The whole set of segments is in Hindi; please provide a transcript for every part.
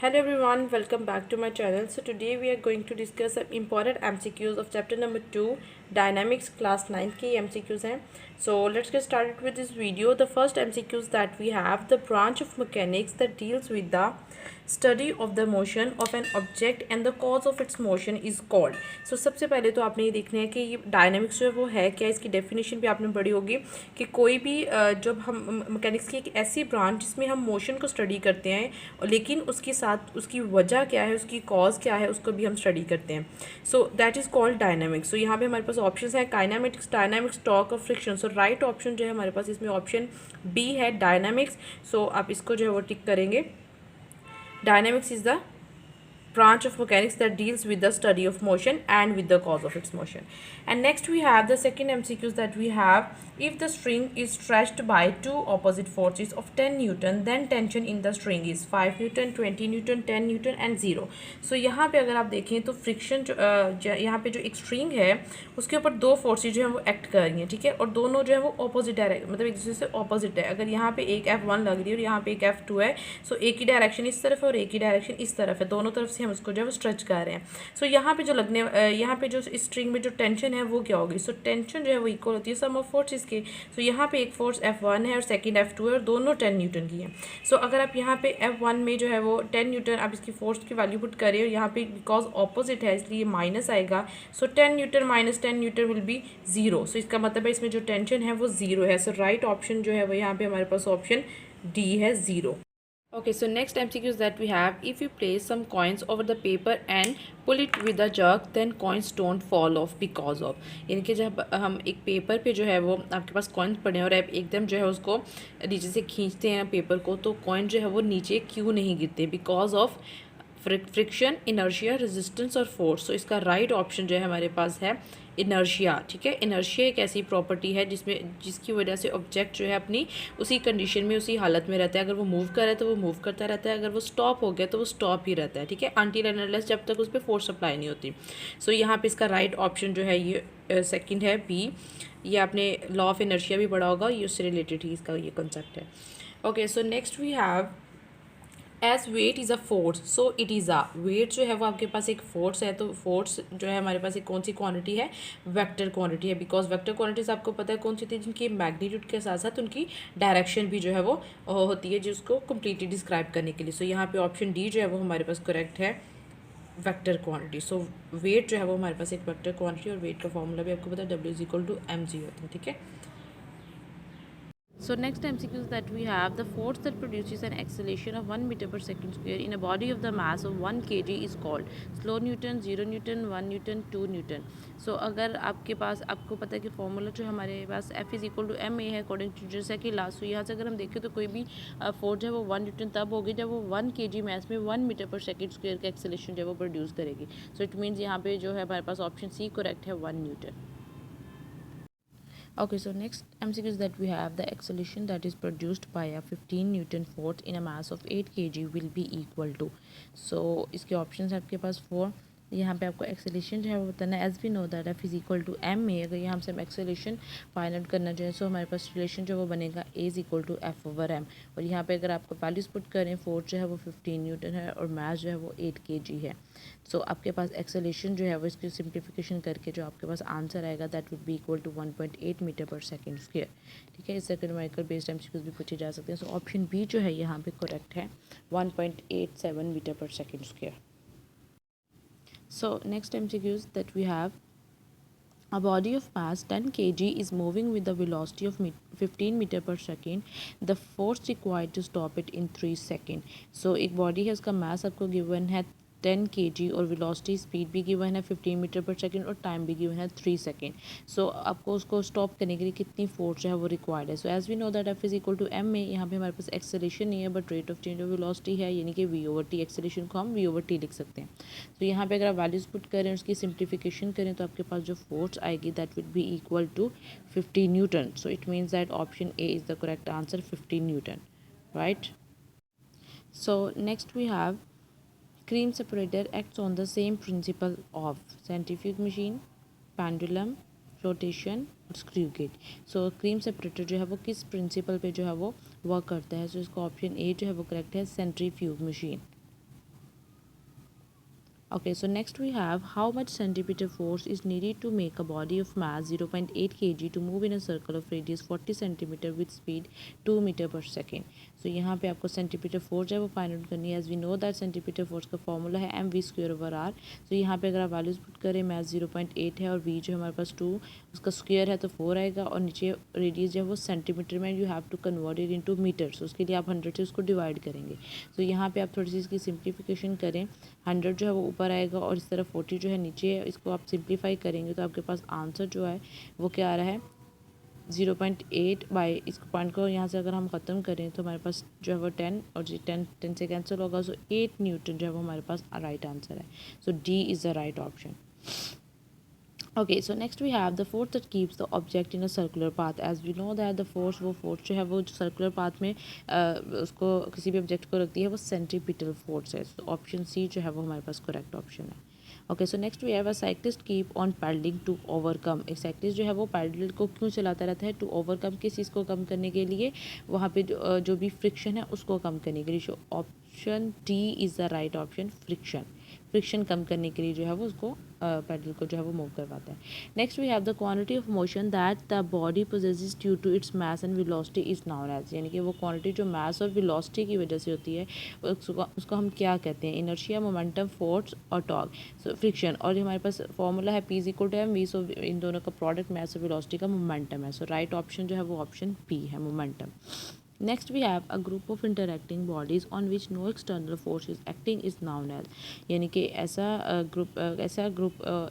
Hello everyone, welcome back to my channel. So today we are going to discuss some important MCQs of chapter number 2 Dynamics class 9 की MCQs हैं. So let's get started with this video. The first MCQs that we have, the branch of mechanics that deals with the study of the motion of an object and the cause of its motion is called. So सबसे पहले तो आपने ये देखना है कि ये डायनामिक्स जो है वो है क्या. इसकी डेफिनेशन भी आपने पढ़ी होगी कि कोई भी जब हम मैकेनिक्स की एक ऐसी ब्रांच जिसमें हम मोशन को स्टडी करते हैं लेकिन उसके साथ उसकी वजह क्या है, उसकी कॉज क्या है, उसको भी हम स्टडी करते हैं. So that is called dynamics. So यहाँ पे हमारे पास ऑप्शन है काइनेमेटिक्स, डायनामिक्स, टॉर्क और फ्रिक्शन. सो राइट ऑप्शन जो है हमारे पास इसमें ऑप्शन बी है, डायनामिक्स. सो आप इसको जो है वो टिक करेंगे. Dynamics is the branch of mechanics that deals with the study of motion and with the cause of its motion. And next we have the second MCQs that we have. If the string is stretched by two opposite forces of 10 Newton, then tension in the string is 5 Newton, 20 Newton, 10 Newton and 0. So यहाँ पे अगर आप देखें तो फ्रिक्शन यहाँ पे जो एक स्ट्रिंग है उसके ऊपर दो फोर्सेज जो है वो एक्ट कर रही हैं, ठीक है, और दोनों जो है वो ऑपोजिट डायरेक्ट मतलब एक दूसरे से ऑपोजिट है. अगर यहाँ पे एक F1 लग रही है और यहाँ पे एक F2 है, सो एक ही डायरेक्शन इस तरफ है और एक ही डायरेक्शन इस तरफ है, दोनों तरफ से हम उसको जो है वो स्ट्रेच कर रहे हैं. सो यहाँ पे जो यहाँ पे जो इस स्ट्रिंग में जो टेंशन है वो क्या होगी. सो टेंशन जो है वो इक्वल होती है सम ऑफ फोर्सेस के. सो यहाँ पे एक फोर्स F1 है और सेकंड F2 है और दोनों 10 न्यूटन की है. सो अगर आप यहाँ पे F1 में जो है वो 10 न्यूटन आप इसकी फोर्स की वैल्यू पुट करें और यहाँ पे बिकॉज ऑपोजिट है इसलिए माइनस आएगा. सो 10 Newton minus 10 Newton will be 0. सो इसका मतलब है इसमें जो टेंशन है वो 0 है. सो राइट ऑप्शन जो है वो यहाँ पे हमारे पास ऑप्शन डी है, 0. Okay, so next MCQs that we have, if you place some coins over the paper and pull it with a jerk, then coins don't fall off because of. यानी कि जब हम एक पेपर पे जो है वो आपके पास कॉइन्स पड़े हैं और आप एकदम जो है उसको नीचे से खींचते हैं पेपर को, तो कॉइन जो है वो नीचे क्यों नहीं गिरते. Because of friction, inertia, resistance और फोर्स. तो इसका राइट ऑप्शन जो है हमारे पास है इनर्शिया, ठीक है. इनर्शिया एक ऐसी प्रॉपर्टी है जिसकी वजह से ऑब्जेक्ट जो है अपनी उसी कंडीशन में उसी हालत में रहता है. अगर वो मूव कर रहा है तो वो मूव करता रहता है, अगर वो स्टॉप हो गया तो वो स्टॉप ही रहता है, ठीक है, अनटिल एंड अनलेस जब तक उस पर फोर्स अप्लाई नहीं होती. सो यहाँ पे इसका राइट ऑप्शन जो है ये सेकंड है, बी. ये आपने लॉ ऑफ इनर्शिया भी पढ़ा होगा, ये उससे रिलेटेड ही इसका ये कॉन्सेप्ट है. Okay, so next we have as weight is a force. So it is a weight जो है वो आपके पास एक फोर्स है. तो फोर्स जो है हमारे पास एक कौन सी क्वांटिटी है, वेक्टर क्वांटिटी है. बिकॉज वेक्टर क्वांटिटीज आपको पता है कौन सी थी, जिनकी मैग्नीट्यूड के साथ साथ उनकी डायरेक्शन भी जो है वो होती है जिसको कम्प्लीटली डिस्क्राइब करने के लिए. सो यहाँ पे ऑप्शन डी जो है वो हमारे पास करेक्ट है, वेक्टर क्वांटिटी. सो वेट जो है वो हमारे पास एक वेक्टर क्वांटिटी और वेट का फॉर्मूला भी आपको पता है W=mg होता है, ठीक है. So next MCQs that we have, the force that produces an acceleration of 1 meter per second square in a body of the mass of 1 kg is called slow Newton, 0 Newton, 1 Newton, 2 Newton. So अगर आपके पास आपको पता है कि फॉर्मूला जो हमारे पास F=ma है अकॉर्डिंग टू जैसा कि लास्ट. तो यहाँ से अगर हम देखें तो कोई भी फोर्स है वो 1 न्यूटन तब होगी जब वो 1 kg मास में 1 मीटर पर सेकेंड स्क्वायर का एक्सेलेरेशन जो है वो प्रोड्यूस करेगी. सो इट मीन्स यहाँ पे जो है हमारे पास ऑप्शन सी करेक्ट है, 1 Newton. Okay, so next MCQ is that we have the acceleration that is produced by a 15 Newton force in a mass of 8 kg will be equal to. So इसके options है आपके पास 4. यहाँ पे आपको एक्सेलेरेशन जो है वो बताना है. As we know that F=ma. अगर यहाँ से हम एक्सेलेरेशन फाइंड आउट करना चाहें तो हमारे पास रिलेशन जो वो बनेगा A=F/m. और यहाँ पे अगर आपको वैल्यूज पुट करें, फोर्स जो है वो 15 न्यूटन है और मास जो है वो 8 kg है. सो आपके पास एक्सेलेरेशन जो है वो इसकी सिंप्लीफिकेशन करके जो आपके पास आंसर आएगा that would be equal to 1.8 metre per second square, ठीक है. इस तरह के न्यूमेरिकल बेस्ड MCQs भी पूछे जा सकते हैं. सो ऑप्शन बी जो है यहाँ पे करेक्ट है, 1.87 metre per second square. So next MCQs that we have, a body of mass 10 kg is moving with the velocity of 15 meter per second. The force required to stop it in 3 seconds. So एक body है, उसका mass आपको given है 10 kg और वेलोसिटी स्पीड भी गिवन है 15 मीटर पर सेकेंड और टाइम भी गिवन है 3 सेकेंड. सो आपको उसको स्टॉप करने के लिए कितनी फोर्स जो है वो रिक्वायर्ड है. So as we know that F=m में यहाँ पे हमारे पास एक्सेलेरेशन नहीं है but rate of change of velocity है, यानी कि v/t. एक्सेलेरेशन को हम v/t लिख सकते हैं. तो यहाँ पे अगर आप वैल्यूज पुट करें उसकी सिंप्लीफिकेशन करें तो आपके पास जो फोर्स आएगी that will be equal to 50 newton. So it means that option A is the correct answer, 50 newton, right. So next we have cream separator acts on the same principle of centrifuge machine, pendulum, rotation और screw gauge. सो cream separator जो है वो किस प्रिंसिपल पे जो है वो वर्क करता है. सो इसका ऑप्शन ए जो है वो करेक्ट है, centrifuge machine. Okay, so next we have how much centripetal force is needed to make a body of mass 0.8 kg to move in a circle of radius 40 cm with speed 2 metre per second. सो यहाँ पे आपको सेंटीमीटर फोर्स है वो फाइंड आउट करनी है. As we know that centimetre force का फॉर्मूला है mv²/r. सो यहाँ पे अगर आप वैल्यूज पुट करें मैथ 0.8 है और v जो हमारे पास 2 उसका स्क्वायर है तो 4 आएगा और नीचे रेडियस जो है वो सेंटीमीटर में you have to convert it into metre. So उसके लिए आप 100 से उसको डिवाइड करेंगे. सो यहाँ पे आप थोड़ी सी इसकी सिंप्लीफिकेशन करें. 100 जो है वो ऊपर आएगा और इस तरफ 40 जो है नीचे है. इसको आप सिंप्लीफाई करेंगे तो आपके पास आंसर जो है वो क्या आ रहा है 0.8 बाई इस पॉइंट को यहाँ से अगर हम ख़त्म करें तो हमारे पास जो है वो 10 और जी 10 से कैंसिल होगा. सो 8 न्यूटन जो है वो हमारे पास राइट आंसर है. So D is the right option. Okay, so next we have the force that keeps the object in a circular path. As we know that the force जो है वो circular path में उसको किसी भी object को रखती है वो centripetal force है. So option C जो है वो हमारे पास correct option है. Okay, so next we have a cyclist keep on pedaling to overcome. एक cyclist जो है वो पैडल को क्यों चलाता रहता है to overcome किस चीज़ को कम करने के लिए वहाँ पे जो भी friction है उसको कम करने के लिए. So option D is the right option, friction कम करने के लिए जो है वो उसको पैडल को जो है वो मूव करवाता है. Next we have the quantity of motion that the body possesses due to its mass and velocity is known as. यानी कि वो क्वांटिटी जो मास और वेलोसिटी की वजह से होती है उसको हम क्या कहते हैं. इनर्शिया, मोमेंटम, फोर्स और टॉर्क. So friction. और हमारे पास फॉर्मूला है P = mv. सो इन दोनों का प्रोडक्ट मास और वेलोसिटी का मोमेंटम है. सो राइट ऑप्शन जो है वो ऑप्शन P है, momentum. Next we have a group of interacting bodies on which no external force is acting is known as. यानी कि ऐसा ग्रुप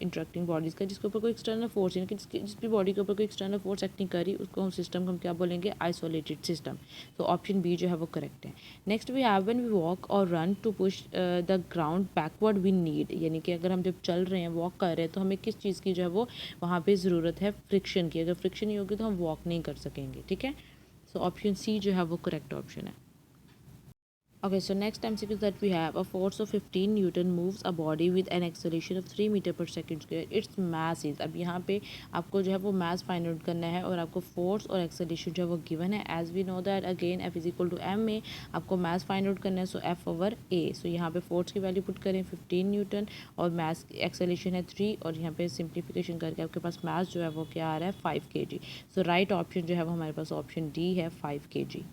इंटरेक्टिंग बॉडीज़ का जिसके ऊपर कोई एक्सटर्नल फोर्स यानी कि जिस भी बॉडी के ऊपर कोई एक्सटर्नल फोर्स एक्टिंग करी उसको हम सिस्टम को हम क्या बोलेंगे आइसोलेटेड सिस्टम. तो ऑप्शन बी जो है वो करेक्ट है. Next we have when we walk or run to push the ground backward we need. यानी कि अगर हम जब चल रहे हैं वॉक कर रहे हैं तो हमें किस चीज़ की जो है वो वहाँ पर ज़रूरत है फ्रिक्शन की. अगर फ्रिक्शन नहीं होगी तो हम वॉक नहीं कर सकेंगे. ठीक है. सो ऑप्शन सी जो है वो करेक्ट ऑप्शन है. Okay, so next MCQ that we have a force of 15 Newton moves a body with an acceleration of 3 metre per second square. Its mass is. अब यहाँ पे आपको जो है वो मास फाइंड आउट करना है और आपको फोर्स और एक्सेलेरेशन जो है वो गिवन है. As we know that again F = m में आपको मास फाइंड आउट करना है. सो F/a. सो यहाँ पे फोर्स की वैल्यू पुट करें 15 न्यूटन और मास एक्सेलेरेशन है 3 और यहाँ पे सिंप्लीफिकेशन करके आपके पास मास जो है वो क्या आ रहा है 5 kg. सो राइट ऑप्शन जो है वो हमारे पास ऑप्शन डी है 5 kg.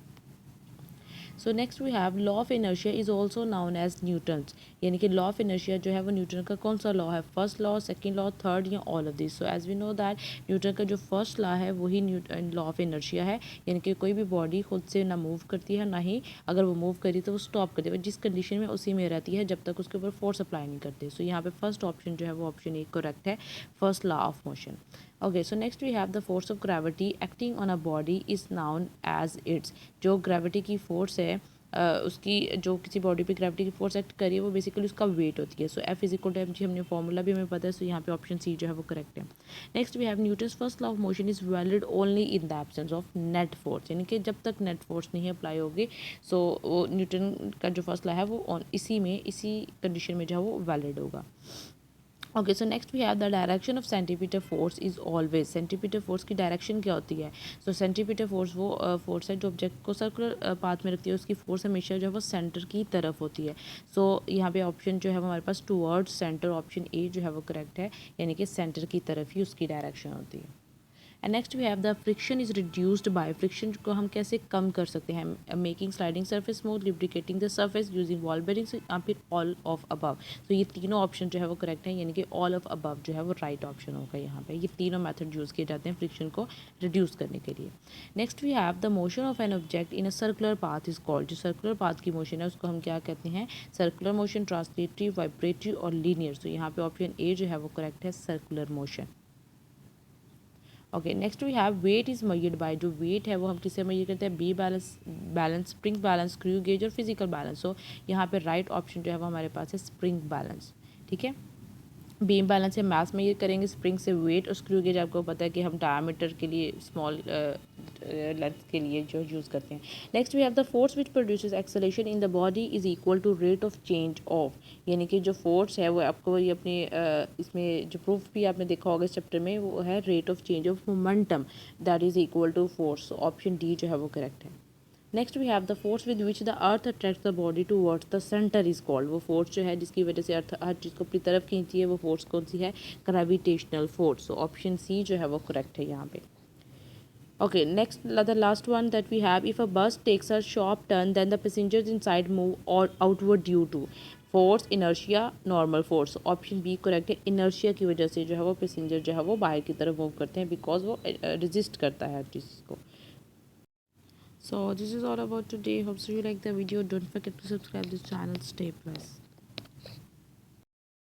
So next we have law of inertia is also known as Newton's. यानी कि लॉ ऑफ इनर्शिया जो है वो न्यूटन का कौन सा लॉ है. First law, second law, third या all of this. So as we know that Newton का जो फर्स्ट लॉ है वही न्यूटन लॉ ऑफ इनर्शिया है. यानी कि कोई भी बॉडी खुद से ना मूव करती है ना ही अगर वो मूव करी तो वो स्टॉप करती है. जिस कंडीशन में उसी में रहती है जब तक उसके ऊपर फोर्स अप्लाई नहीं करते. सो यहाँ पे फर्स्ट ऑप्शन जो है वो ऑप्शन ए करेक्ट है, first law of motion. Okay, so next we have the force of gravity acting on a body is known as its. जो ग्रेविटी की फोर्स है उसकी जो किसी बॉडी पे ग्रेविटी की फोर्स एक्ट करी है वो बेसिकली उसका वेट होती है. सो F = mg हमने फॉर्मूला भी हमें पता है. सो यहाँ पे ऑप्शन सी जो है वो करेक्ट है. Next we have Newton's first law of motion is valid only in the absence of net force. यानी कि जब तक नेट फोर्स नहीं अप्लाई होगी सो वो न्यूटन का जो फर्स्ट लॉ है वो इसी कंडीशन में जो है वो वैलिड होगा. Okay, so next we have the direction of centimetre force is always. Centimetre force की डायरेक्शन क्या होती है. सो सेंटीमीटर फोर्स वो फोर्स है जो ऑब्जेक्ट को सर्कुलर पाथ में रखती है. उसकी फोर्स हमेशा जो है वो सेंटर की तरफ होती है. सो यहाँ पे ऑप्शन जो है वो हमारे पास टूवर्ड्स सेंटर, ऑप्शन ए जो है वो करेक्ट है. यानी कि सेंटर की तरफ ही उसकी डायरेक्शन होती है. And next we have the friction is reduced by. Friction को हम कैसे कम कर सकते हैं. Making sliding surface smooth, lubricating the surface, using ball bearings या फिर ऑल ऑफ अबव. तो ये तीनों ऑप्शन जो है वो करेक्ट है. यानी कि ऑल ऑफ अबव जो है वो राइट ऑप्शन होगा. यहाँ पे ये तीनों मेथड यूज़ किए जाते हैं फ्रिक्शन को रिड्यूस करने के लिए. Next we have the motion of an object in a circular path is called. जो सर्कुलर पाथ की मोशन है उसको हम क्या कहते हैं. सर्कुलर मोशन, ट्रांसलेटरी, वाइब्रेटरी और लीनियर. तो यहाँ पे ऑप्शन ए जो है वो करेक्ट है, circular motion. Okay, next we have weight is measured by. जो वेट है वो हम किससे मेजर करते हैं. B balance, spring balance, screw gauge और फिजिकल बैलेंस. सो यहाँ पे राइट ऑप्शन जो है वो हमारे पास है स्प्रिंग बैलेंस. ठीक है. बीम बैलेंस से मास मेजर करेंगे, स्प्रिंग से वेट और स्क्रू गेज आपको पता है कि हम डायमीटर के लिए स्मॉल लेंथ के लिए जो यूज़ करते हैं. Next we have the force which produces acceleration in the body is equal to rate of change of. यानी कि जो फोर्स है वो आपको ये अपने इसमें जो प्रूफ भी आपने देखा होगा इस चैप्टर में वो है rate of change of momentum that is equal to force. Option D जो है वो करेक्ट है. Next we have the force with which the earth attract the body towards the centre is called. वो फोर्स जो है जिसकी वजह से अर्थ हर चीज़ को अपनी तरफ खींचती है, वो फोर्स कौन सी है? Gravitational force. So option C जो है वो करेक्ट है यहाँ पे। Okay, next, the last one that we have, if a bus takes a sharp turn, then the passengers inside move or outward due to force, inertia, normal force. Option B correct है। इनर्शिया की वजह से जो है वो पैसेंजर जो है वो बाहर की तरफ मूव करते हैं, बिकॉज वो रेजिस्ट करता है हर चीज़ को। So this is all about today. Hope so you like the video. Don't forget to subscribe this channel. Stay blessed.